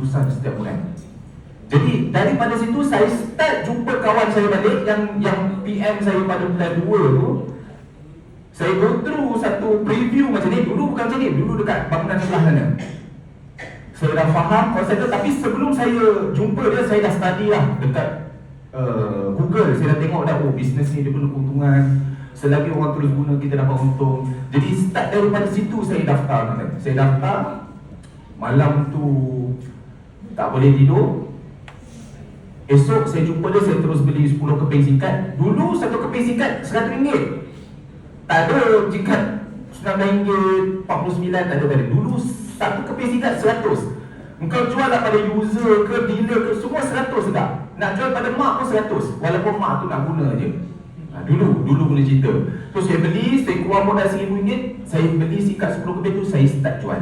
ratusan setiap bulan. Jadi daripada situ saya start jumpa kawan saya balik yang PM saya pada bulan 2 tu. Saya go through satu preview macam ni. Dulu bukan macam ni, dulu dekat bangunan sebelah sana. Saya dah faham konsep tu, tapi sebelum saya jumpa dia, saya dah study lah dekat Google. Saya dah tengok dah, oh bisnes ni dia perlu keuntungan, selagi orang terus guna kita dapat untung. Jadi start daripada situ saya daftar. Saya daftar, malam tu tak boleh tidur. Esok saya jumpa dia, saya terus beli 10 keping singkat. Dulu satu keping singkat RM100. Tak ada singkat RM19, RM49, tak ada. Dulu satu keping singkat RM100. Engkau jual lah pada user ke dealer ke, semua RM100 tak? Nak jual pada mak pun RM100, walaupun mak tu nak guna je. Dulu punya cerita. So saya beli, saya keluar modal RM1,000, saya beli singkat 10 keping tu, saya start jual.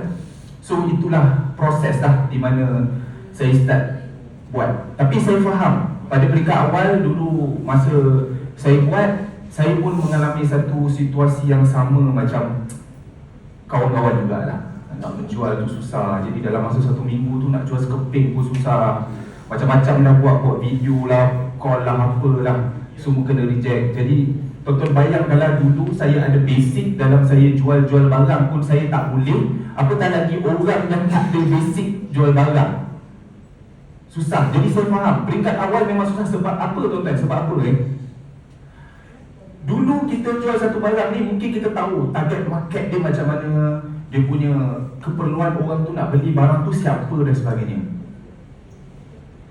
So itulah proses lah di mana saya start buat. Tapi saya faham pada peringkat awal dulu masa saya buat, saya pun mengalami satu situasi yang sama macam kawan-kawan jugalah. Nak menjual tu susah. Jadi dalam masa 1 minggu tu nak jual sekeping pun susah. Macam-macam dah buat video lah, call lah, apalah, semua kena reject. Jadi tonton bayang kalau dulu saya ada basic dalam saya jual-jual barang pun saya tak boleh, apatah lagi orang yang tak ada basic jual barang. Susah. Jadi saya faham peringkat awal memang susah. Sebab apa tuan-tuan? Sebab apa dulu kita jual satu barang ni, mungkin kita tahu target market dia macam mana, dia punya keperluan orang tu nak beli barang tu siapa dan sebagainya.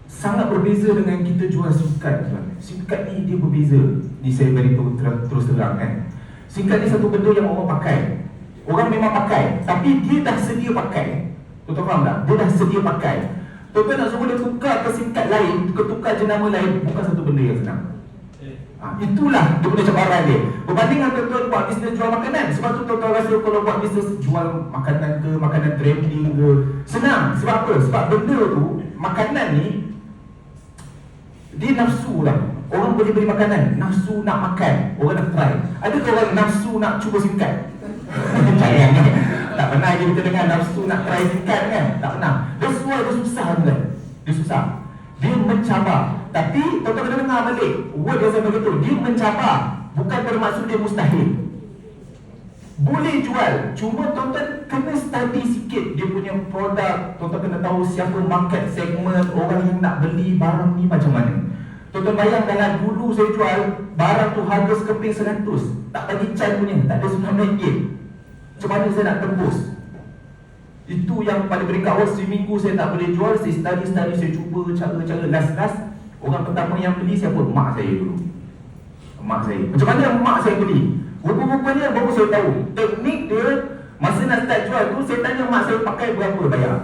Sangat berbeza dengan kita jual singkat. Singkat ni dia berbeza. Ni saya beritahu terus terang kan. Singkat ni satu benda yang orang pakai. Orang memang pakai, tapi dia dah sedia pakai. Tuan-tuan faham tak? Dia dah sedia pakai. Tuan-tuan nak suruh dia tukar ke singkat lain, ke tukar jenama lain, bukan satu benda yang senang. Itulah dia punya cabaran dia. Berbanding dengan tuan-tuan buat bisnes jual makanan. Sebab tu tuan-tuan rasa kalau buat bisnes jual makanan ke, makanan trending ke, senang. Sebab apa? Sebab benda tu, makanan ni, dia nafsu lah. Orang boleh beli makanan, nafsu nak makan, orang nak try. Adakah orang nafsu nak cuba singkat? Jangan ni. Tak pernah je kita dengar nafsu nak try singkat kan? Tak pernah. Dia susah kan? Dia susah. Dia mencabar. Tapi tuan-tuan kena dengar balik word yang saya begitu. Dia mencabar, bukan bermaksud dia mustahil. Boleh jual, cuma tuan-tuan kena study sikit dia punya produk. Tuan-tuan kena tahu siapa market segment, orang yang nak beli barang ni macam mana. Tuan-tuan bayang dalam dulu saya jual barang tu harga sekeping RM100, tak bagi can punya, tak ada RM9. Macam mana saya nak tembus? Itu yang pada peringkat awal seminggu saya tak boleh jual. Saya study, saya cuba cara-cara. Last orang pertama yang beli siapa? Mak saya dulu. Mak saya. Macam mana mak saya beli? Rupa-rupanya baru saya tahu teknik dia. Masa nak start jual tu, saya tanya mak saya pakai berapa bayar.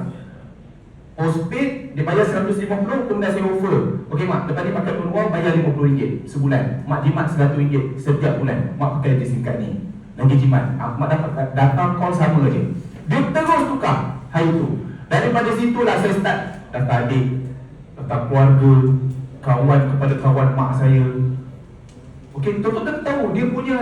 Postpaid dia bayar RM150, kemudian saya offer, okey mak, lepas ni pakai peluang bayar RM50 sebulan. Mak jimat RM100 setiap bulan. Mak pakai je singkat ni, lagi jimat. Mak dapat datang call sama je. Dia terus tukar hari tu. Daripada situlah saya start daftar adik, daftar keluarga, kawan kepada kawan mak saya. Okey, tuan-tuan tahu dia punya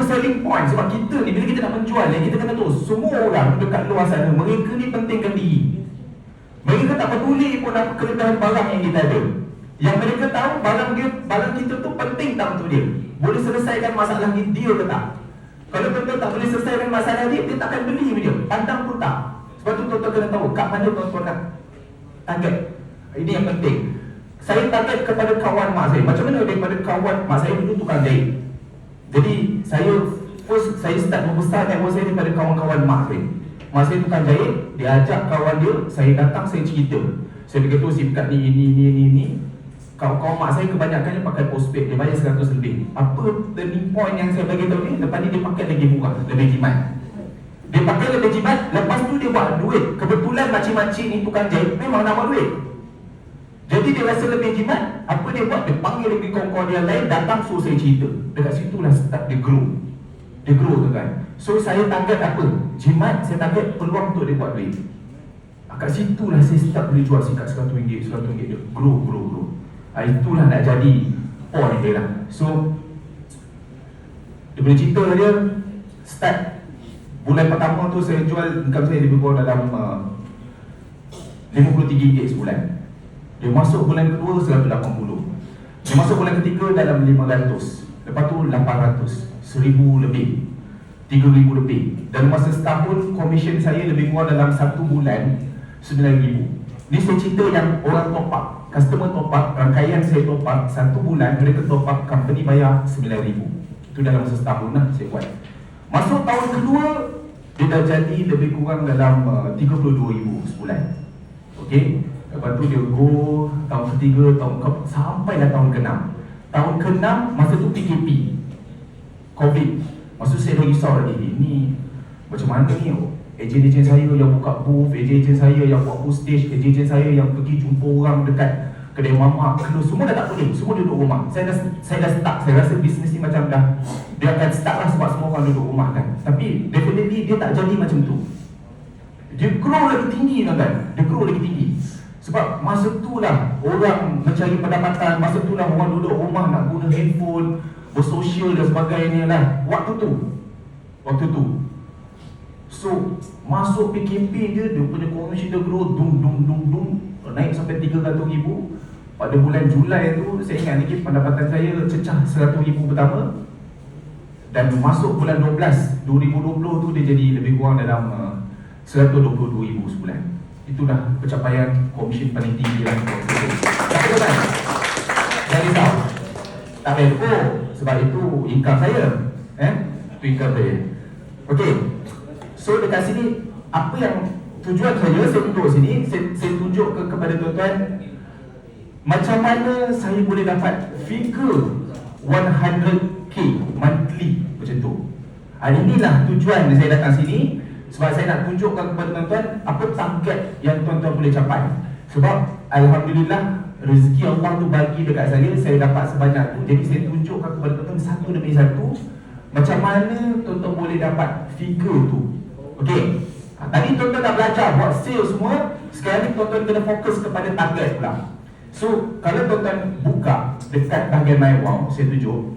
selling point. Sebab kita ni bila kita nak menjual ni, kita kena tahu semua orang dekat luar sana, mereka ni pentingkan diri. Mereka tak peduli pun apa kelebihan barang yang kita ada. Yang mereka tahu barang kita tu penting tak untuk dia, boleh selesaikan masalah dia ke tak. Kalau tuan-tuan tak boleh selesaikan masalah dia takkan beli dia, pandang pun tak. Sebab tu tuan-tuan kena tahu kat mana tuan-tuan nak target. Ini yang penting. Saya target kepada kawan mak saya. Macam mana daripada kawan mak saya dulu tukang jahit. Jadi saya start membesar network saya daripada kawan-kawan mak saya. Mak saya tukang jahit, dia ajak kawan dia, saya datang, saya cerita. Saya beritahu SIM card ni, ini. Kawan-kawan mak saya kebanyakannya pakai postpaid, dia bayar RM100 lebih. Apa turning point yang saya bagi tahu ni? Lepas ni dia pakai lagi murah, lebih jimat. Dia pakai lebih jimat, lepas tu dia buat duit. Kebetulan makcik-makcik ni tukang jahit memang nak buat duit. Jadi dia rasa lebih jimat, apa dia buat? Dia panggil lagi kawan-kawan dia lain, datang suruh saya cerita. Dekat situlah start dia grow. Dia grow tu kan. So saya target apa? Jimat, saya target peluang untuk dia buat duit. Kat situlah saya start boleh jual singkat RM100 dia grow. Itulah nak jadi point dia lah. So dia boleh cerita dia start bulan pertama tu saya jual, income saya lebih kurang dalam RM53 sebulan. Dia masuk bulan kedua 180. Dia masuk bulan ketiga dalam 500. Lepas tu 800, 1000 lebih, 3000 lebih. Dan masa setahun komisen saya lebih kurang dalam satu bulan 9000. Ni saya cerita yang orang top up, customer top up, rangkaian saya top up, satu bulan mereka top up, company bayar 9000. Itu dalam masa setahun lah saya buat. Masuk tahun kedua, dia dah jadi lebih kurang dalam 32,000 sebulan. Okey. Lepas tu dia go tahun ketiga, tahun keempat, sampailah tahun ke-6. Tahun ke-6 masa tu PKP, COVID. Masa tu saya dah risau lagi, ni macam mana ni? Ejen-ejen saya yang buka booth, ejen-ejen saya yang buat postage, ejen-ejen saya yang pergi jumpa orang dekat kedai mamak, close, semua dah tak boleh, semua duduk rumah. Saya dah start, saya rasa bisnes ni macam dah, dia akan start lah sebab semua orang duduk rumah kan. Tapi definitely dia tak jadi macam tu. Dia grow lagi tinggi kan, dia grow lagi tinggi. Sebab masa tu lah orang mencari pendapatan, masa tu lah orang duduk rumah nak guna handphone, bersosial dan sebagainya lah. Waktu tu. So, masuk PKP dia punya komisen dia grow, naik sampai 300,000. Pada bulan Julai tu, saya ingat lagi pendapatan saya cecah 100,000 pertama. Dan masuk bulan 12, 2020 tu dia jadi lebih kurang dalam 122,000 sebulan. Itulah pencapaian komisen paling tinggi dalam proses. Tak ada kan? Jangan risau. Tak payah tekuk, sebab itu income saya. Itu income saya. Okey. So dekat sini, apa yang tujuan saya tunjuk sini, saya tunjuk kepada tuan-tuan macam mana saya boleh dapat figure 100k monthly macam tu. Inilah tujuan saya datang sini. Sebab saya nak tunjukkan kepada tuan-tuan apa target yang tuan-tuan boleh capai. Sebab Alhamdulillah rezeki Allah tu bagi dekat saya dapat sebanyak tu. Jadi saya tunjukkan kepada tuan-tuan satu demi satu macam mana tuan-tuan boleh dapat figure tu. Okey. Tadi tuan-tuan dah belajar buat sales semua. Sekarang ni tuan-tuan kena fokus kepada target pula. So kalau tuan-tuan buka dekat bahagian My Wow, saya tunjuk.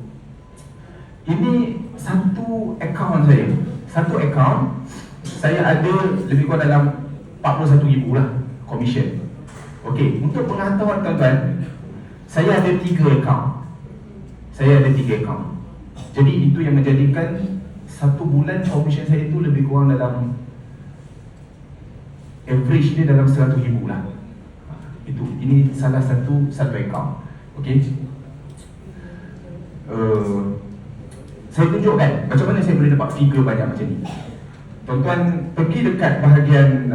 Ini satu akaun saya. Satu akaun saya ada lebih kurang dalam 41,000 lah komisen. Okey, untuk pengetahuan tuan-tuan, saya ada 3 akaun. Jadi itu yang menjadikan satu bulan komisen saya itu lebih kurang dalam average dia dalam 100,000 lah. Ini salah satu akaun. Okey. Saya tunjukkan macam mana saya boleh dapat figure banyak macam ni. Tuan-tuan pergi dekat bahagian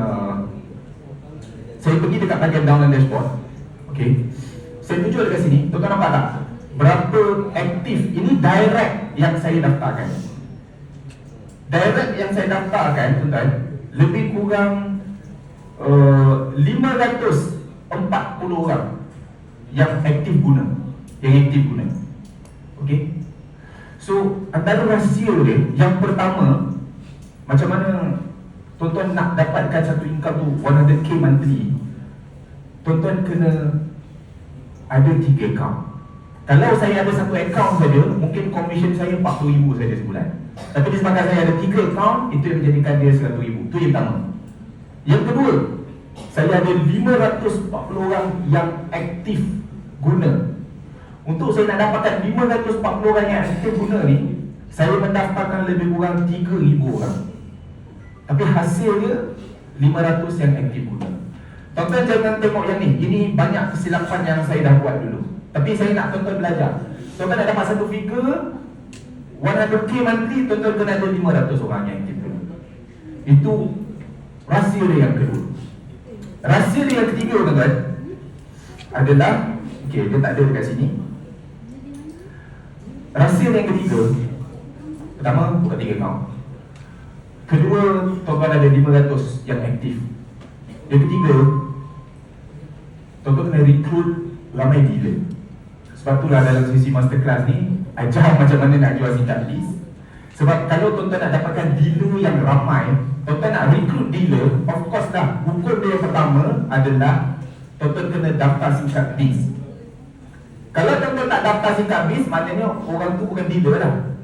saya pergi dekat bahagian download dashboard. Okey. Saya tunjuk dekat sini, tuan-tuan nampak tak? Berapa aktif? Ini direct yang saya daftarkan. Direct yang saya daftarkan, tuan-tuan, lebih kurang 540 orang yang aktif guna. Okey. So, antara rahsia dia, yang pertama, macam mana tuan-tuan nak dapatkan satu income tu 100k monthly, tuan-tuan kena ada 3 akaun. Kalau saya ada satu akaun saja, mungkin komisen saya 40,000 saja sebulan. Tapi disebabkan saya ada 3 akaun, itu yang menjadikan dia 100,000. Itu yang pertama. Yang kedua, saya ada 540 orang yang aktif guna. Untuk saya nak dapatkan 540 orang yang aktif guna ni, saya mendaftarkan lebih kurang 3,000 orang. Tapi hasilnya 500 yang aktif guna. Tuan-tuan jangan tengok yang ni. Ini banyak kesilapan yang saya dah buat dulu. Tapi saya nak tuan-tuan belajar. Tuan-tuan nak dapat satu figure 100k monthly, tuan-tuan kena ada 500 orang yang aktif guna. Itu rahsia dia yang kedua. Rahsia dia yang ketiga, tuan-tuan, adalah, okey, dia tak ada dekat sini. Rahsia dia yang ketiga, pertama, buka 3 akaun. Kedua, tuan-tuan ada 500 yang aktif. Yang ketiga, tuan-tuan kena rekrut ramai dealer. Sebab itulah dalam sesi masterclass ni, ajar macam mana nak jual singkat list. Sebab kalau tuan-tuan nak dapatkan dealer yang ramai, tuan-tuan nak rekrut dealer, of course lah, hukum dia yang pertama adalah tuan-tuan kena daftar singkat list. Kalau tuan-tuan tak daftar singkat list, maknanya orang tu bukan dealer lah.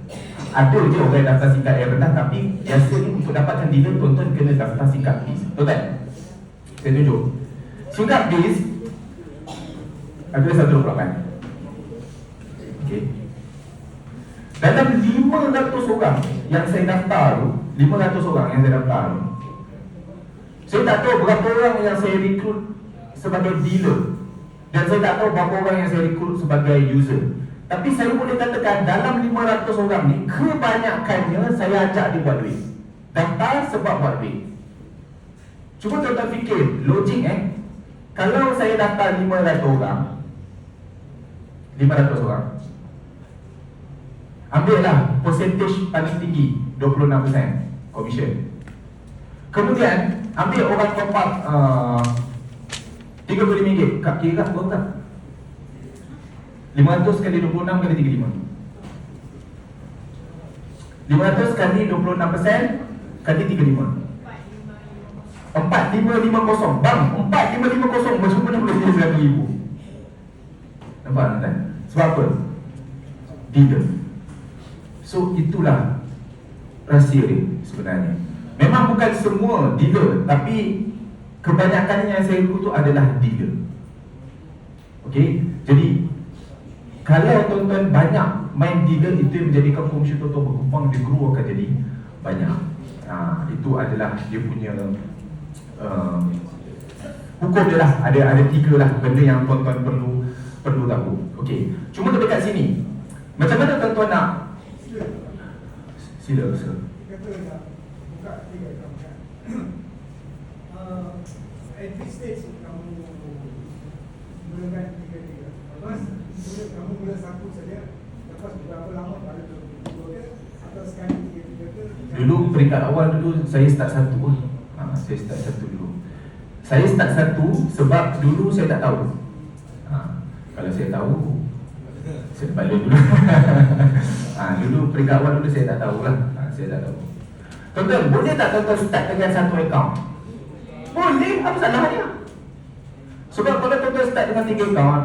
Ada je orang yang daftar singkat yang rendah, tapi biasanya untuk dapatkan dealer, tuan-tuan kena daftar singkat list. Tuan-tuan, saya tunjuk. Singkat bis ada 128. Okey. Dalam 500 orang yang saya daftar tu, 500 orang yang saya daftar tu, saya tak tahu berapa orang yang saya rekrut sebagai dealer, dan saya tak tahu berapa orang yang saya rekrut sebagai user. Tapi saya boleh katakan dalam 500 orang ni, kebanyakannya saya ajak dia buat duit. Daftar sebab buat duit. Cuba tuan-tuan fikir, logik kalau saya daftar 500 orang, 500 orang, ambillah percentage paling tinggi 26% commission. Kemudian ambil orang top up RM35. Kak kira tak? Berapa tak? 500 kali 26 kali 35. 500 kali 26% kali 35. 4550. Bang, 4550 macam mana boleh jadi 100,000? Nampak tak? Sebab apa? Dealer. So itulah rahsia dia sebenarnya. Memang bukan semua dealer, tapi kebanyakannya yang saya ikut tu adalah dealer. Okey, jadi kalau tuan-tuan banyak main dealer, itu yang menjadikan komisi tuan-tuan berkembang, dia grow akan jadi banyak. Itu adalah dia punya hukum dia lah. Ada 3 lah benda yang tuan-tuan perlu tahu. Okey, cuma dekat sini, macam mana tuan-tuan nak? Sila. Kata nak buka 3 account kan. At this stage kamu mulakan 3. Lepas kamu mula 1 saja. Lepas berapa lama baru tu 2 ke? Atau sekali 3 ke? Dulu peringkat awal dulu saya start 1. Saya start 1 dulu. Saya start 1 sebab dulu saya tak tahu. Kalau saya tahu, saya balik dulu. Dulu peringkat awal dulu saya tak tahulah. Saya tak tahu. Tuan-tuan, boleh tak tuan-tuan start dengan 1 account? Boleh, apa salahnya? Sebab kalau tuan-tuan start dengan 3 account,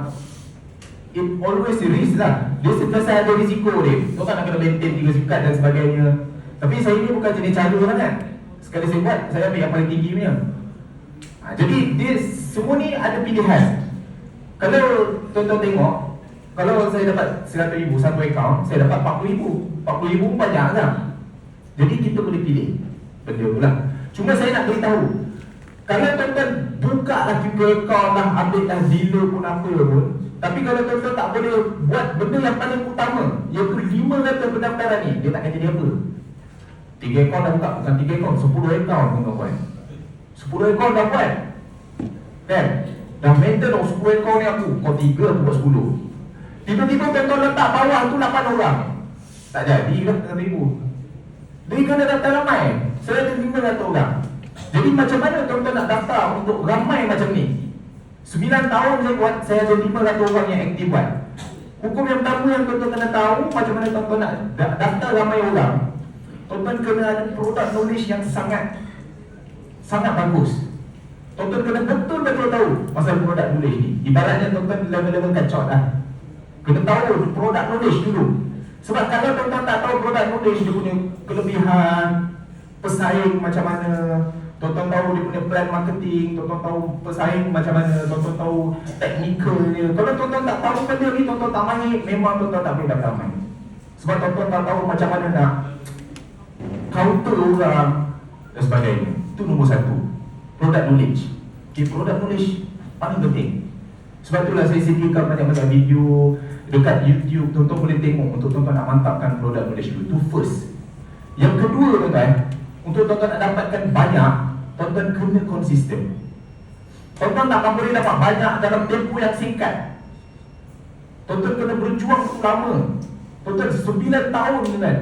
it always risk lah. Dia sentiasa ada risiko dia. Tuan-tuan nak kena maintain 3 SIM card dan sebagainya. Tapi saya ni bukan jenis cara orang kan. Sekali saya buat, saya ambil yang paling tinggi punya. Jadi dia semua ni ada pilihan. Kalau tuan-tuan tengok, kalau saya dapat 100,000 satu account, saya dapat 40,000. 40,000 pun banyak kan. Jadi kita boleh pilih benda tu lah. Cuma saya nak beritahu, kalau tuan-tuan buka lah 3 account lah, ambil lah dealer pun apa pun, tapi kalau tuan-tuan tak boleh buat benda yang paling utama, iaitu 500 pendaftaran ni, dia tak akan jadi apa. 3 account dah buka, bukan 3 account, 10 account pun dah buat. 10 account dah buat kan? Dah maintain 10 account ni aku, kau 3 aku buat 10. Tiba-tiba tuan-tuan letak bawah tu 8 orang, tak jadi lah 1,000. Dia kena daftar ramai 1,500 orang. Jadi macam mana tuan-tuan nak daftar untuk ramai macam ni? 9 tahun saya buat, saya ada 500 orang yang aktif buat. Hukum yang pertama yang tuan-tuan kena tahu, macam mana tuan-tuan nak daftar ramai orang, tuan-tuan kena ada product knowledge yang sangat bagus. Tuan-tuan kena betul-betul tahu pasal product knowledge ni. Ibaratnya tuan-tuan level-level kacau lah. Kena tahu product knowledge dulu. Sebab kalau tuan-tuan tak tahu product knowledge, dia punya kelebihan, pesaing macam mana, tuan-tuan tahu dia punya plan marketing, tuan-tuan tahu pesaing macam mana, tuan-tuan tahu teknikalnya. Kalau tuan-tuan tak tahu benda ni, tuan-tuan tak main, memang tuan-tuan tak boleh daftar main. Sebab tuan-tuan tak tahu macam mana nak counter orang dan sebagainya. Itu nombor 1, product knowledge. Okay, product knowledge paling penting. Sebab itulah saya sediakan banyak-banyak video dekat YouTube. Tuan-tuan boleh tengok untuk tuan-tuan nak mantapkan product knowledge dulu. Itu first. Yang kedua tuan-tuan, untuk tuan-tuan nak dapatkan banyak, tuan-tuan kena konsisten. Tuan-tuan tak akan boleh dapat banyak dalam tempoh yang singkat. Tuan-tuan kena berjuang lama. Tuan-tuan 9 tahun kan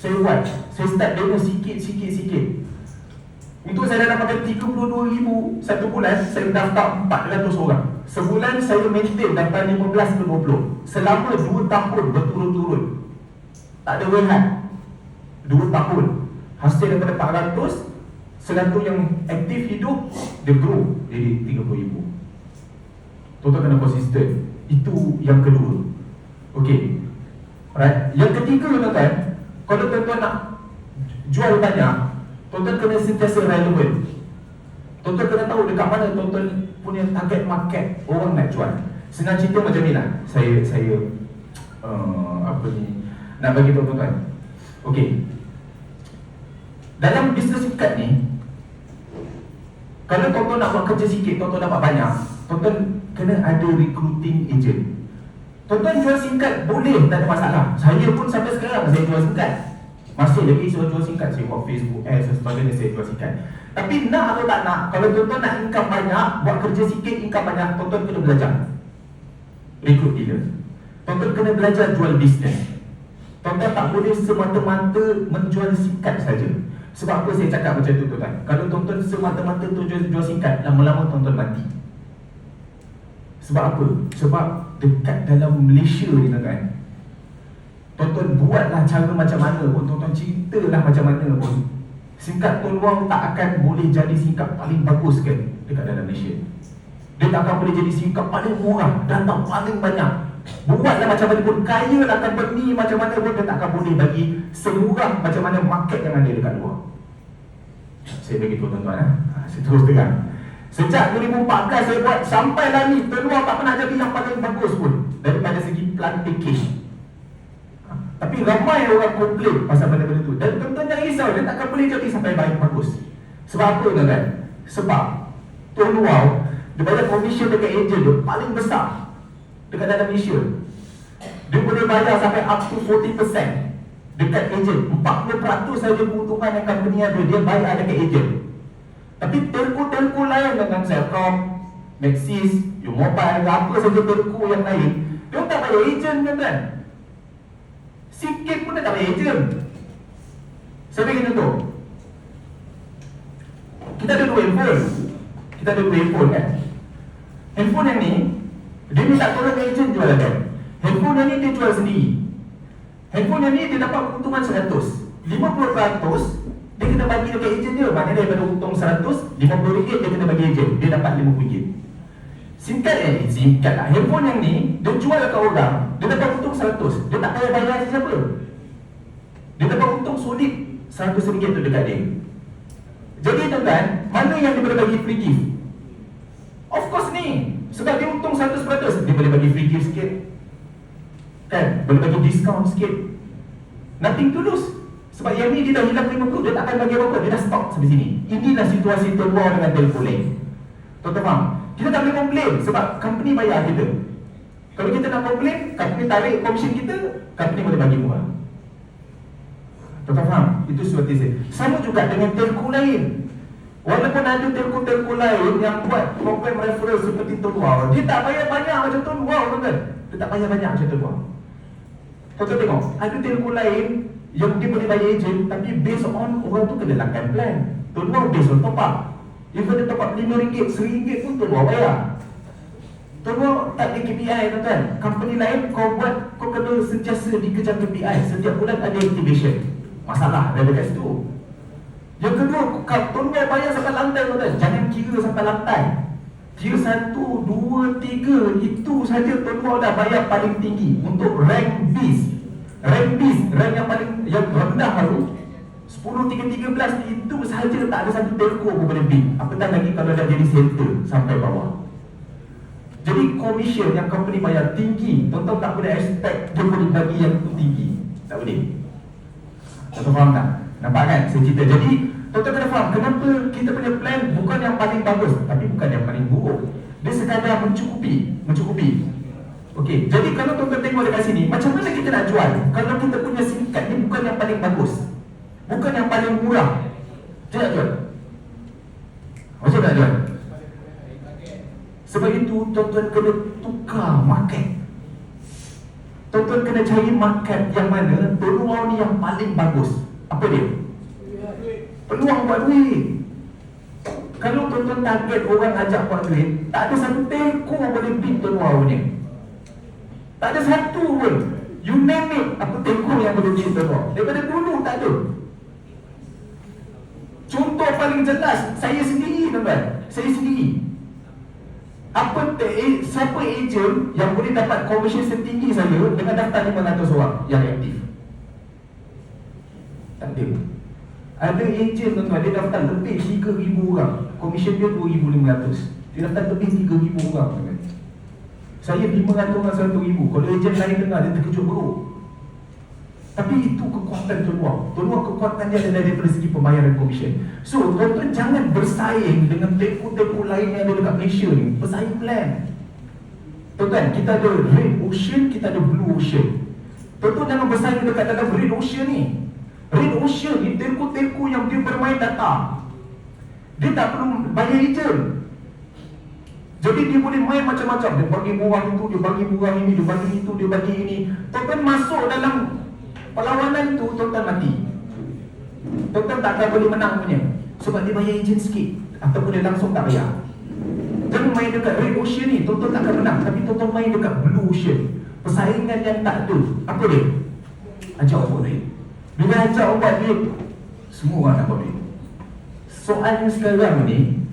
saya buat. Saya start demo sikit. Untuk saya dah dapatkan 32,000 satu bulan, saya daftar 400 orang. Sebulan saya maintain daftar 15 ke 20. Selama 2 tahun berturut-turut. Tak ada rehat. 2 tahun. Hasil daripada 400, 100 yang aktif hidup, dia grow jadi 30,000. Tuan-tuan kena konsisten. Itu yang kedua. Okey. Alright. Yang ketiga tuan-tuan, kalau tuan-tuan nak jual banyak, tuan-tuan kena sentiasa relevan. Tuan-tuan kena tahu dekat mana tuan-tuan punya target market orang nak jual. Senang cerita macam ni lah. Saya nak bagi tahu tuan-tuan. Okey. Dalam bisnes singkat ni, kalau tuan-tuan nak buat kerja sikit, tuan-tuan dapat banyak, tuan-tuan kena ada recruiting agent. Tuan-tuan jual singkat boleh, tak ada masalah. Saya pun sampai sekarang saya jual singkat. Masih lagi saya jual singkat. Saya buat Facebook ads dan sebagainya, saya jual singkat. Tapi nak atau tak nak, kalau tuan-tuan nak income banyak, buat kerja sikit income banyak, tuan-tuan kena belajar recruit dealer. Tuan-tuan kena belajar jual bisnes. Tuan-tuan tak boleh semata-mata menjual singkat saja. Sebab apa saya cakap macam tu tuan-tuan? Kalau tuan-tuan semata-mata tu jual singkat, lama-lama tuan-tuan mati. Sebab apa? Sebab dekat dalam Malaysia ni tuan-tuan, tuan-tuan buatlah cara macam mana pun, tuan-tuan ceritalah macam mana pun, singkat peluang tak akan boleh jadi singkat paling bagus kan dekat dalam Malaysia. Dia tak akan boleh jadi singkat paling murah, datang paling banyak. Buatlah macam mana pun, kaya lah company macam mana pun, dia tak akan boleh bagi semurah macam mana market yang ada dekat luar. Saya bagi tahu tuan-tuan, saya terus terang. Sejak 2014 saya buat sampai lah ni, peluang tak pernah jadi yang paling bagus pun daripada segi plan package. Tapi ramai orang komplain pasal benda-benda tu. Dan tuan-tuan jangan risau, dia tak akan boleh jadi sampai baik bagus. Sebab apa tuan-tuan? Sebab Tuan Wow, dia bayar commission dekat agent dia paling besar dekat dalam Malaysia. Dia boleh bayar sampai up to 40% dekat agent. 40% saja keuntungan yang company ada, dia bayar dekat agent. Tapi telco-telco lain dengan Celcom, Maxis, U-Mobile, apa saja telco yang lain, dia tak bayar agent kan? Sikit pun dia tak bayar agent. Saya bagi contoh. Kita ada dua handphone kan. Handphone yang ni, dia minta tolong agent jual kan. Handphone yang ni dia jual sendiri. Handphone yang ni dia dapat keuntungan 100. 50% dia kena bagi dekat agent dia. Maknanya daripada untung 100, RM50 dia kena bagi agent. Dia dapat RM50. Singkat lah. Handphone yang ni dia jual ke orang, dia dapat untung 100. Dia tak payah bayar siapa. Dia dapat untung solid RM100 tu dekat dia. Jadi tuan-tuan, mana yang dia boleh bagi free gift? Of course ni. Sebab dia untung 100%, dia boleh bagi free gift sikit kan? Boleh bagi discount sikit. Nothing to lose. Sebab yang ni dia dah hilang 50, dia tak akan bagi apa-apa, dia dah stop sampai sini. Inilah situasi Tuan Wow dengan telco lain. Tuan-tuan faham? Kita tak boleh komplain sebab company bayar kita. Kalau kita nak komplain, company tarik komisen kita, company boleh bagi murah. Tuan-tuan faham? Itu seperti saya. Sama juga dengan telco lain. Walaupun ada telco-telco lain yang buat program referral seperti Tuan Wow, dia tak bayar banyak macam Tuan Wow, tuan-tuan. Dia tak bayar banyak macam Tuan Wow. Tuan-tuan tengok, ada telco lain yang dia boleh bayar agent, tapi based on orang tu kena lakukan plan. Tuan Wow based on top up. Even dia top up RM5, RM1 pun Tuan Wow bayar. Tuan Wow tak ada KPI tuan-tuan. Company lain kau buat, kau kena sentiasa dikejar KPI. Setiap bulan ada activation. Masalah ada dekat situ. Yang kedua, Tuan Wow bayar sampai lantai tuan-tuan. Jangan kira sampai lantai. Tier 1, 2, 3, itu saja Tuan Wow dah bayar paling tinggi untuk rank Beast. Rank Beast, rank yang paling yang rendah baru 10, 3, 13 itu sahaja tak ada satu telco pun boleh bid. Apatah lagi kalau dah jadi center sampai bawah. Jadi komisen yang company bayar tinggi, tuan-tuan tak boleh expect dia boleh bagi yang itu tinggi. Tak boleh. Tuan-tuan faham tak? Nampak kan saya cerita? Jadi tuan-tuan kena faham kenapa kita punya plan bukan yang paling bagus, tapi bukan yang paling buruk. Dia sekadar mencukupi. Okey, jadi kalau tuan-tuan tengok dekat sini, macam mana kita nak jual? Kalau kita punya singkat ni bukan yang paling bagus, bukan yang paling murah, dia nak jual. Macam mana nak jual? Sebab itu tuan-tuan kena tukar market. Tuan-tuan kena cari market yang mana peluang ni yang paling bagus. Apa dia? Peluang buat duit. Kalau tuan-tuan target orang ajak buat duit, tak ada satu telco boleh bid Tuan Wow ni. Tak ada satu pun. You name it, apa telco yang boleh bid Tuan Wow. Daripada dulu tak ada. Contoh paling jelas, saya sendiri tuan-tuan. Saya sendiri. Siapa ejen yang boleh dapat komisen setinggi saya dengan daftar 500 orang yang aktif? Tak ada. Ada ejen tuan-tuan, dia daftar lebih 3,000 orang. komisen dia 2,500. Dia dapat lebih 3,000 orang kan? Saya 500 orang 100,000. Kalau ejen lain dengar, dia terkejut buruk. Tapi itu kekuatan Tuan Wang kekuatan dia adalah daripada segi pembayaran komisen. So tuan-tuan jangan bersaing dengan telco-telco lain yang ada dekat Malaysia ni. Bersaing plan. Tuan-tuan, kita ada Red Ocean, kita ada Blue Ocean. Tuan-tuan jangan bersaing dekat dalam Red Ocean ni. Red Ocean ni telco-telco yang dia bermain data. Dia tak perlu bayar ejen. Jadi dia boleh main macam-macam. Dia bagi murah itu, dia bagi murah ini, dia bagi itu, dia bagi ini. Tuan-tuan masuk dalam perlawanan tu, tuan-tuan mati. Tuan-tuan tak akan boleh menang punya. Sebab dia bayar ejen sikit. Ataupun dia langsung tak bayar. Jangan main dekat Red Ocean ni, tuan-tuan tak akan menang. Tapi tuan-tuan main dekat Blue Ocean. Persaingan yang tak ada. Apa dia? Ajak buat duit. Bila ajak buat duit, semua orang nak buat duit. Soalnya sekarang ni,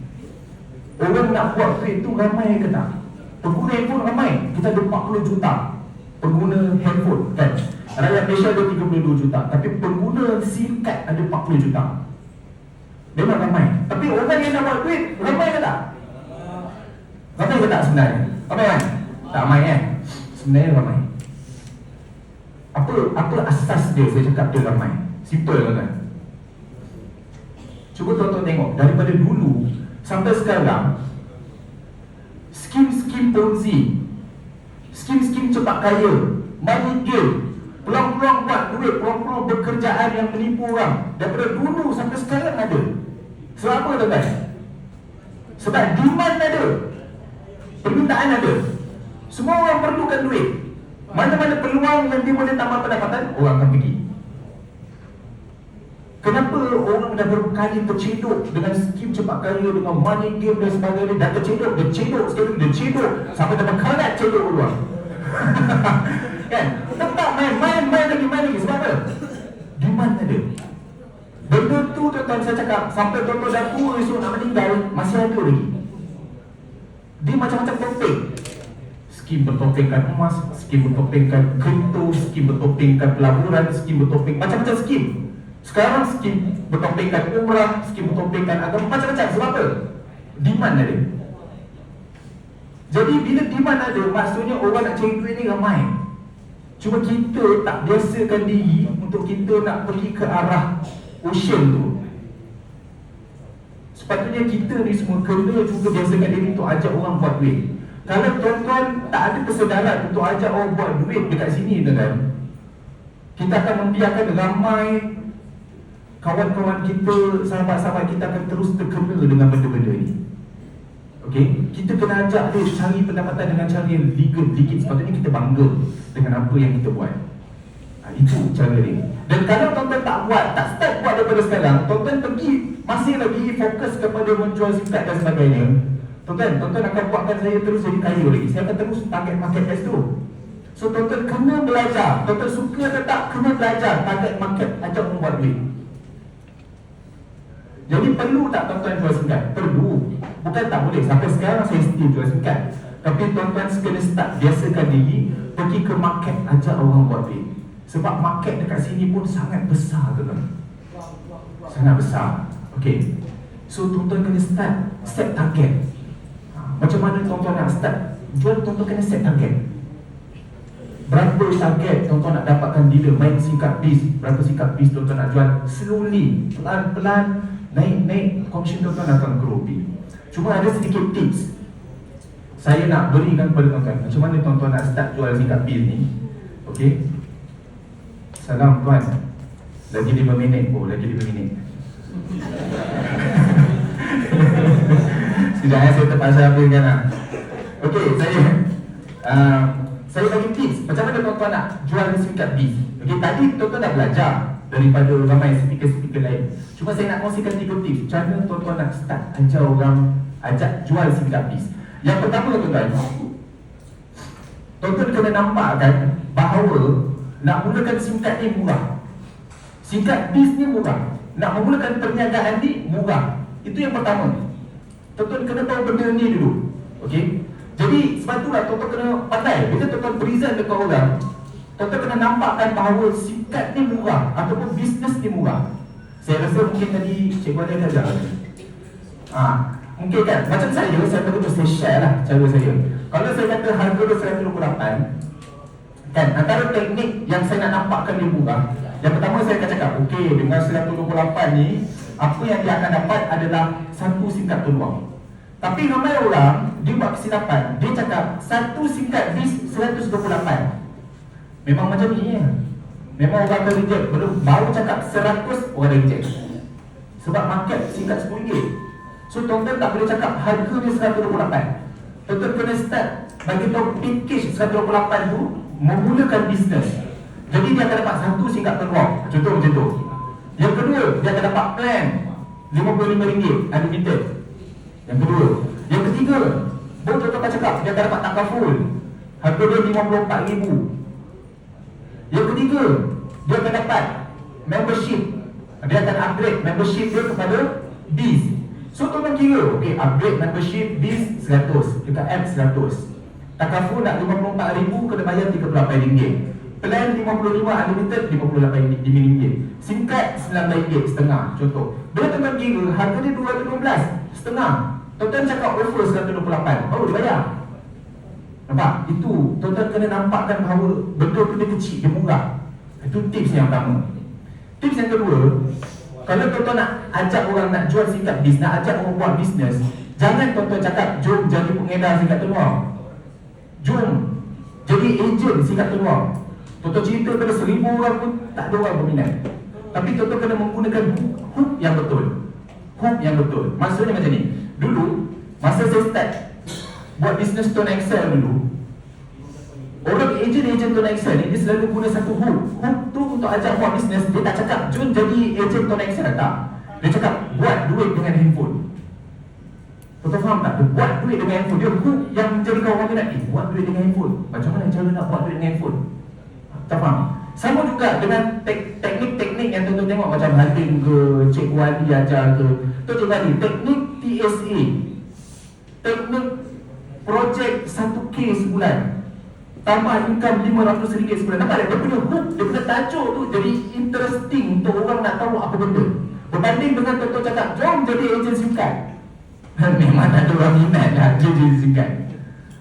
orang nak buat duit tu ramai ke tak? Pengguna handphone ramai. Kita ada 40 juta pengguna handphone kan? Rakyat Malaysia ada 32 juta. Tapi pengguna SIM card ada 40 juta. Memang ramai. Tapi orang yang nak buat duit, ramai ke tak? Ramai ke tak sebenarnya? Ramai kan? Tak ramai kan? Sebenarnya ramai. Apa asas dia saya cakap dia ramai? Simple kan? Cuba tuan-tuan tengok. Daripada dulu sampai sekarang, skim-skim Ponzi, skim-skim cepat kaya, money game, peluang-peluang buat duit, peluang-peluang bekerjaan yang menipu orang, daripada dulu sampai sekarang ada. Sebab apa tuan-tuan? Sebab demand ada, permintaan ada. Semua orang perlukan duit. Mana-mana peluang yang dia boleh tambah pendapatan, orang akan pergi. Kenapa orang dah berkali tercedok dengan skim cepat kaya, dengan money game dan sebagainya? Dah tercedok, sekali dia cedok sampai dah berkarat cedok keluar. Kan? Tetap main lagi. Sebab apa? Demand ada. Benda tu tuan-tuan saya cakap, sampai tuan-tuan dah tua esok nak meninggal, masih ada lagi. Dia macam-macam topeng. Skim bertopengkan emas, skim bertopengkan kripto, skim bertopengkan pelaburan, skim bertopeng macam-macam skim. Sekarang skim bertopengkan umrah, skim bertopengkan agama, macam-macam. Sebab apa? Demand ada. Jadi bila demand ada, maksudnya orang nak cari duit ni ramai. Cuma kita tak biasakan diri untuk kita nak pergi ke arah ocean tu. Sepatutnya kita ni semua kena juga biasakan diri untuk ajak orang buat duit. Kalau tuan-tuan tak ada kesedaran untuk ajak orang buat duit dekat sini, tuan-tuan, kita akan membiarkan ramai kawan-kawan kita, sahabat-sahabat kita akan terus terkena dengan benda-benda ni. Okey, kita kena ajak dia cari pendapatan dengan cara yang legal, legit. Sepatutnya kita bangga dengan apa yang kita buat. Itu cara dia. Dan kalau tuan-tuan tak buat, tak start buat daripada sekarang, tuan-tuan pergi masih lagi fokus kepada menjual SIM card dan sebagainya, tuan-tuan akan buatkan saya terus jadi kaya lagi. Saya akan terus target market kat situ. So tuan-tuan kena belajar. Tuan-tuan suka atau tak, kena belajar target market, ajak membuat duit. Jadi perlu tak tuan-tuan jual SIM card? Perlu. Bukan tak boleh. Sampai sekarang saya still jual SIM card. Tapi tuan-tuan kena start biasakan diri pergi ke market, ajak orang buat duit. Sebab market dekat sini pun sangat besar, tuan-tuan. Sangat besar. Okay. So tuan-tuan kena set target. Macam mana tuan-tuan nak start jual? Tuan-tuan kena set target. Berapa target tuan-tuan nak dapatkan dealer main SIM card bis? Berapa SIM card bis tuan-tuan nak jual? Slowly, pelan-pelan, naik komisen tuan-tuan akan grow big. Cuma ada sedikit tips saya nak berikan kepada tuan-tuan. Macam mana tuan-tuan nak start jual SIM card bis ni? Okay. Salam tuan. Lagi 5 minit. Oh, lagi 5 minit. Sekejap saya terpaksa habiskan lah. Okey, saya bagi tips macam mana tuan-tuan nak jual SIM card bis. Okey, tadi tuan-tuan dah belajar daripada ramai speaker-speaker lain. Cuma saya nak kongsikan 3 tips cara tuan-tuan nak start ajak jual SIM card bis. Yang pertama tuan-tuan kena nampakkan bahawa nak mulakan SIM card ni murah. SIM card bis ni murah. Nak memulakan perniagaan ni murah. Itu yang pertama. Tuan-tuan kena tahu benda ni dulu. Okey. Jadi sebab itulah tuan-tuan kena pandai. Bila tuan-tuan present dekat orang, tuan-tuan kena nampakkan bahawa SIM card ni murah ataupun bisnes ni murah. Saya rasa mungkin tadi Cikgu Adel dah ajar. Mungkin kan, macam saya betul saya share lah cara saya. Kalau saya kata harga dia 128, kan, antara teknik yang saya nak nampakkan dia murah, yang pertama saya akan cakap, okey, dengan 128 ni, apa yang dia akan dapat adalah satu singkat peluang. Tapi ramai orang, dia buat kesilapan, dia cakap satu singkat bis 128. Memang macam ni ya. Memang orang akan reject. Baru cakap 100, orang dah reject. Sebab market singkat RM10. So tuan-tuan tak boleh cakap harga dia 128. Tuan-tuan kena start bagi tahu package 128 tu memulakan bisnes. Jadi dia akan dapat satu singkat peluang. Contoh macam tu. Yang kedua, dia akan dapat plan RM55 unlimited. Yang kedua. Yang ketiga, baru tuan-tuan akan cakap dia akan dapat takaful. Harga dia RM54,000. Yang ketiga, dia akan dapat membership. Dia akan upgrade membership dia kepada BIS. So tuan-tuan kira, okay, upgrade membership BIS 100, kita add 100. Takaful nak RM54,000, kena bayar RM38. Plan 55 unlimited RM58. Singkat RM19 setengah. Contoh. Bila tuan-tuan kira, harga dia RM212 setengah. Tuan-tuan cakap offer 128, baru dia bayar. Nampak? Itu tuan-tuan kena nampakkan bahawa benda tu dia kecil, dia murah. Itu tips yang pertama. Tips yang kedua, kalau tuan-tuan nak ajak orang nak jual singkat bis, nak ajak orang buat bisnes, jangan tuan-tuan cakap jom jadi pengedar singkat peluang, jom jadi ejen singkat peluang. Tuan-tuan cerita pada 1,000 orang pun tak ada orang berminat. Tapi tuan-tuan kena menggunakan hook yang betul. Hook yang betul. Maksudnya macam ni. Dulu masa saya start buat bisnes Tone Excel dulu, orang ejen Tone Excel ni dia selalu guna satu hook. Hook tu untuk ajak buat bisnes, dia tak cakap jom jadi ejen Tone Excel, tak. Dia cakap buat duit dengan handphone. Tuan-tuan faham tak? Dia buat duit dengan handphone. Dia hook yang menjadikan orang minat, buat duit dengan handphone. Macam mana cara nak buat duit dengan handphone? Tak faham? Sama juga dengan teknik-teknik yang tuan-tuan tengok macam Halim ke, Cik Wali ajar ke. Tu Cik Wali, teknik TSA, teknik projek 1K sebulan, tambah income RM500 sebulan. Nampak tak? Dia punya hook, dia punya tajuk tu jadi interesting untuk orang nak tahu apa benda. Berbanding dengan tuan-tuan cakap, jom jadi ejen singkat. Memang tak ada orang minat lah jadi singkat.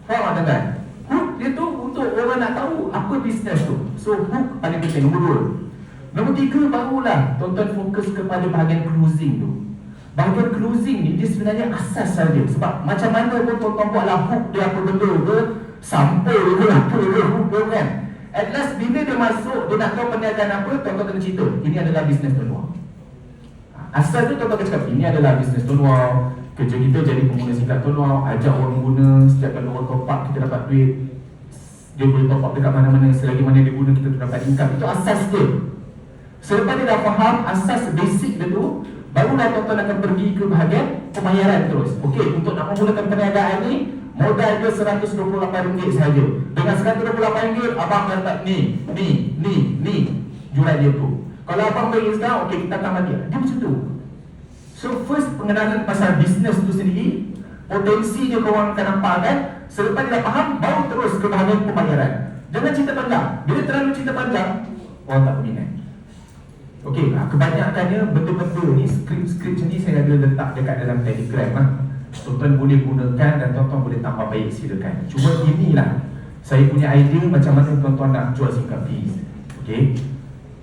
Faham tak kan? Hook dia tu untuk orang nak tahu apa bisnes tu. So hook paling penting, nombor 2. Nombor 3 barulah tuan-tuan fokus kepada bahagian closing tu. Bahagian closing ni dia sebenarnya asas saja. Sebab macam mana pun tuan-tuan buatlah hook dia apa benda ke, sampel ke apa ke hook ke kan. At last bila dia masuk, dia nak tahu perniagaan apa, tuan-tuan kena cerita ini adalah bisnes peluang. Asal tu tuan-tuan kena cakap ini adalah bisnes peluang. Kerja kita jadi pengguna singkat peluang, ajak orang guna, setiap kali orang top up kita dapat duit. Dia boleh top up dekat mana-mana, selagi mana dia guna kita dapat income. Itu asas dia. Selepas dia dah faham asas basic dia tu, barulah tuan-tuan akan pergi ke bahagian pembayaran terus. Okey, untuk nak memulakan perniagaan ni, modal dia RM128 sahaja. Dengan RM128, abang dapat ni. Jual dia tu. Kalau abang bagi sekarang, okey, kita tambah dia. Dia macam tu. So first pengenalan pasal bisnes tu sendiri, potensi dia korang akan nampak kan. Selepas dia dah faham, baru terus ke bahagian pembayaran. Jangan cerita panjang. Bila terlalu cerita panjang, orang tak berminat. Okey, kebanyakannya benda-benda ni, skrip-skrip macam ni saya ada letak dekat dalam Telegram lah. Tuan-tuan boleh gunakan dan tuan-tuan boleh tambah baik, silakan. Cuma inilah saya punya idea macam mana tuan-tuan nak jual singkat bis. Okey,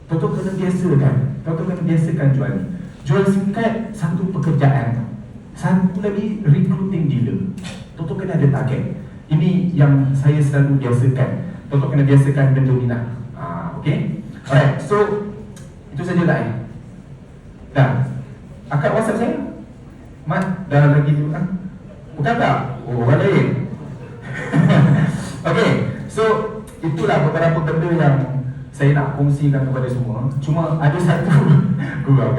tuan-tuan kena biasakan. Tuan-tuan kena biasakan jual ni. Jual singkat satu pekerjaan, satu lagi recruiting dealer. Tuan-tuan kena ada target. Ini yang saya selalu biasakan. Tuan-tuan kena biasakan benda ni lah. Okey, alright, so itu sajalah. Dah. Akak WhatsApp saya? Mat, dah lagi tu kan? Bukan tak? Oh, orang lain. Okey, so itulah beberapa benda yang saya nak kongsikan kepada semua. Cuma ada satu gurau.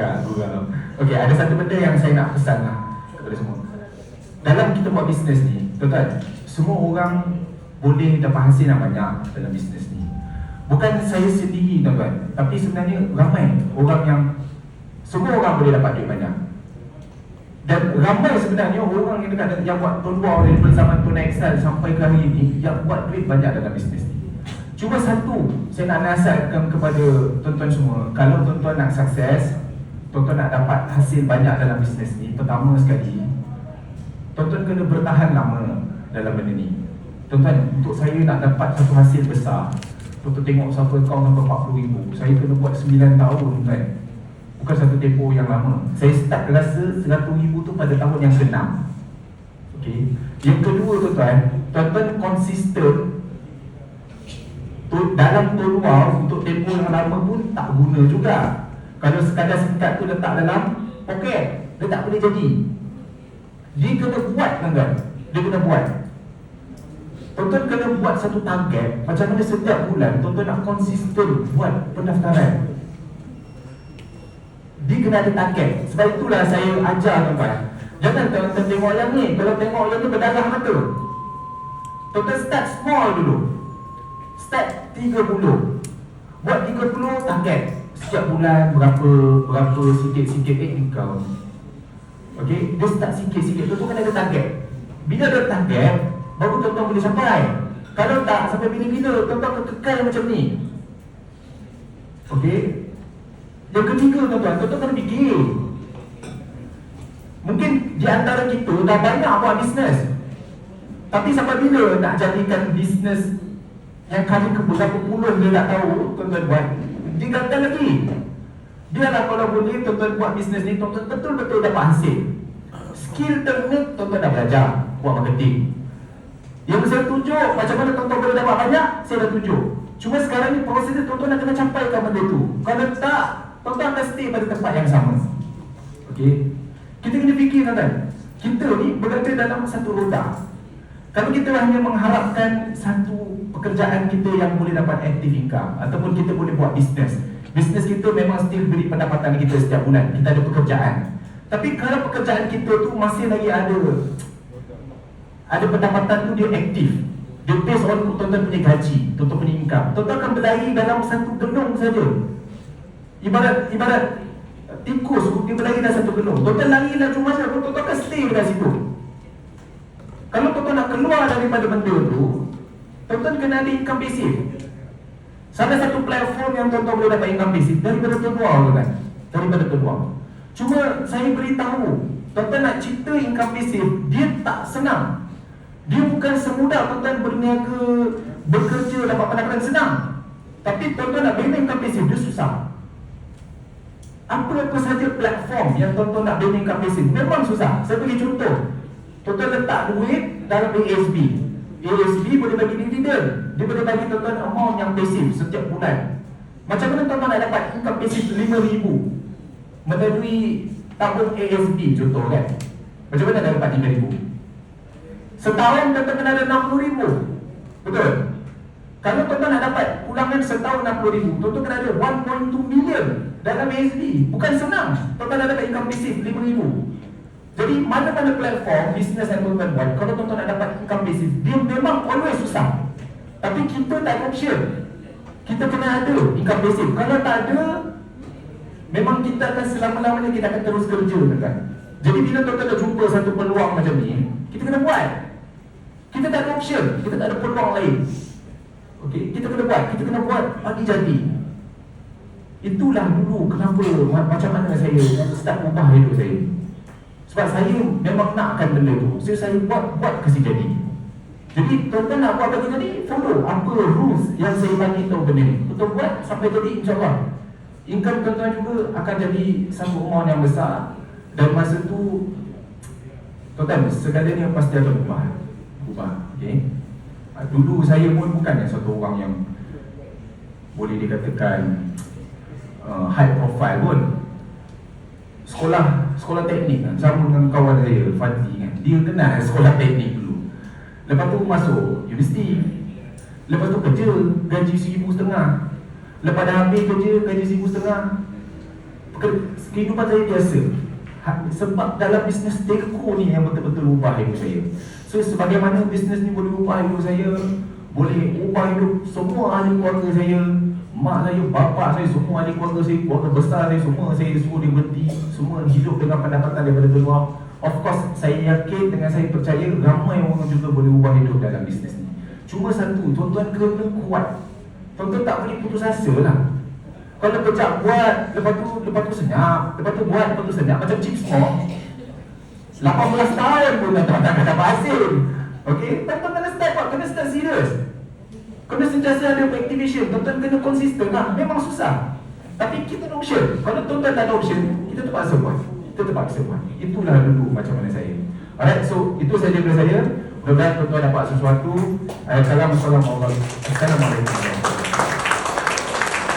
Okey, ada satu benda yang saya nak pesan lah kepada semua. Dalam kita buat bisnes ni, tuan-tuan, semua orang boleh dapat hasil yang banyak dalam bisnes ni. Bukan saya sendiri, tuan-tuan, tapi sebenarnya ramai orang yang semua orang boleh dapat duit banyak. Dan ramai sebenarnya orang yang dekat yang buat peluang dari zaman Tone Excel sampai ke hari ini yang buat duit banyak dalam bisnes ni. Cuma satu, saya nak nasihatkan kepada tuan-tuan semua, kalau tuan-tuan nak sukses, tuan-tuan nak dapat hasil banyak dalam bisnes ni, pertama sekali, tuan-tuan kena bertahan lama dalam benda ni. Tuan-tuan, untuk saya nak dapat satu hasil besar, tuan-tuan tengok siapa account sampai 40,000, saya kena buat 9 tahun kan. Bukan satu tempoh yang lama. Saya start rasa 100,000 tu pada tahun yang ke-6. Okay. Yang kedua tuan-tuan, tuan-tuan konsisten dalam peluang untuk tempoh yang lama pun tak guna juga. Kalau sekadar singkat tu letak dalam poket, dia tak boleh jadi. Dia kena buat tuan-tuan. Dia kena buat. Tuan-tuan kena buat satu target. Macam mana setiap bulan tuan-tuan nak konsisten buat pendaftaran. Dia kena ada target. Sebab itulah saya ajar tuan-tuan, jangan tuan-tuan tengok yang ni. Kalau tengok yang ni berdarah mata. Tuan-tuan start small dulu. Start 30. Buat 30 target. Setiap bulan berapa sikit-sikit income. Okay, dia start sikit-sikit. Tuan-tuan kena ada target. Bila ada target, baru tuan-tuan boleh sampai. Kalau tak, sampai bila-bila tuan-tuan kekal macam ni. Okay. Yang ketiga tuan-tuan, tuan-tuan kena fikir. Mungkin di antara kita dah banyak buat bisnes, tapi sampai bila nak jadikan bisnes yang kali ke berapa puluh dia tak tahu, tuan-tuan buat, dia gagal lagi. Biarlah kalau boleh tuan-tuan buat bisnes ni, tuan-tuan betul-betul dapat hasil. Skill teknik tuan-tuan dah belajar buat marketing. Yang saya tunjuk macam mana tuan-tuan boleh dapat banyak, saya dah tunjuk. Cuma sekarang ni proses tuan-tuan nak kena capaikan benda tu. Kalau tak, tuan-tuan akan stay pada tempat yang sama. Okey. Kita kena fikir tuan-tuan, kita ni berada dalam satu roda. Kalau kita hanya mengharapkan satu pekerjaan kita yang boleh dapat active income, ataupun kita boleh buat bisnes, bisnes kita memang still beri pendapatan kita setiap bulan, kita ada pekerjaan. Tapi kalau pekerjaan kita tu masih lagi ada pendapatan tu dia aktif, dia based on tuan-tuan punya gaji, tuan-tuan punya income, tuan-tuan akan berlari dalam satu gelung saja. Ibarat tikus dia berlari dalam satu gelung. Tuan-tuan lari laju macam tuan-tuan akan stay dekat situ. Kalau tuan-tuan nak keluar daripada benda tu, tuan-tuan kena ada income passive. Salah satu platform yang tuan-tuan boleh dapat income passive daripada peluang kan? Daripada peluang. Cuma saya beritahu, tuan-tuan nak cipta income passive, dia tak senang. Dia bukan semudah tuan-tuan berniaga, bekerja, dapat pendapatan senang. Tapi tuan-tuan nak bina income passive, dia susah. Apa-apa saja platform yang tuan-tuan nak bina income passive memang susah. Saya bagi contoh. Tuan-tuan letak duit dalam ASB. ASB boleh bagi dividen. Dia boleh bagi tuan-tuan amount yang passive setiap bulan. Macam mana tuan-tuan nak dapat income passive 5,000 melalui tabung ASB contoh kan? Macam mana nak dapat 3,000? Setahun tuan-tuan kena ada 60,000. Betul? Kalau tuan-tuan nak dapat ulangan setahun 60,000, tuan-tuan kena ada 1.2 million dalam ASB. Bukan senang. Tuan-tuan nak dapat income passive 5,000. Jadi mana-mana platform bisnes yang tuan-tuan buat, kalau tuan-tuan nak dapat income passive, dia memang always susah. Tapi kita tak ada option. Kita kena ada income passive. Kalau tak ada, memang kita akan selama-lamanya kita akan terus kerja kan. Jadi bila tuan-tuan dah jumpa satu peluang macam ni, kita kena buat. Kita tak ada option, kita tak ada peluang lain. Okey, kita kena buat pagi jadi. Itulah dulu kenapa macam mana saya start ubah hidup saya. Sebab saya memang nakkan benda tu. So saya buat kasi jadi. Jadi tuan-tuan nak buat bagi jadi, follow apa rules yang saya bagi tahu benda ni. Tuan buat sampai jadi, insya-Allah income tuan-tuan juga akan jadi satu amount yang besar. Dan masa tu tuan-tuan segalanya pasti akan berubah. Okey. Dulu saya pun bukannya satu orang yang boleh dikatakan high profile pun. Sekolah teknik kan, sama dengan kawan saya Fati kan, dia kenal sekolah teknik dulu. Lepas tu masuk universiti, lepas tu kerja gaji 1,500. Lepas dah habis kerja gaji 1,500, kehidupan saya biasa. Sebab dalam bisnes teko ni yang betul-betul ubah hidup saya. So sebagaimana bisnes ni boleh ubah hidup saya, boleh ubah hidup semua ahli keluarga saya, mak saya, bapa saya, semua ahli keluarga saya, keluarga besar saya, semua saya suruh dia berhenti, semua hidup dengan pendapatan daripada peluang. Of course, saya yakin dengan saya percaya ramai orang juga boleh ubah hidup dalam bisnes ni. Cuma satu, tuan-tuan kena kuat. Tuan-tuan tak boleh putus asa lah. Kalau kejap buat, lepas tu senyap, lepas tu buat, lepas tu senyap, macam chips more. 18 tahun pun tuan-tuan tak dapat hasil. Okey, tuan-tuan kena step up, kena start serius. Kena sentiasa ada activation, tuan-tuan kena konsisten lah. Memang susah, tapi kita ada option. Kalau tuan-tuan tak ada option, kita terpaksa buat. Kita terpaksa buat. Itulah dulu macam mana saya. Alright, so itu saja dari saya. Mudah-mudahan tuan-tuan dapat sesuatu. Assalamualaikum warahmatullahi wabarakatuh.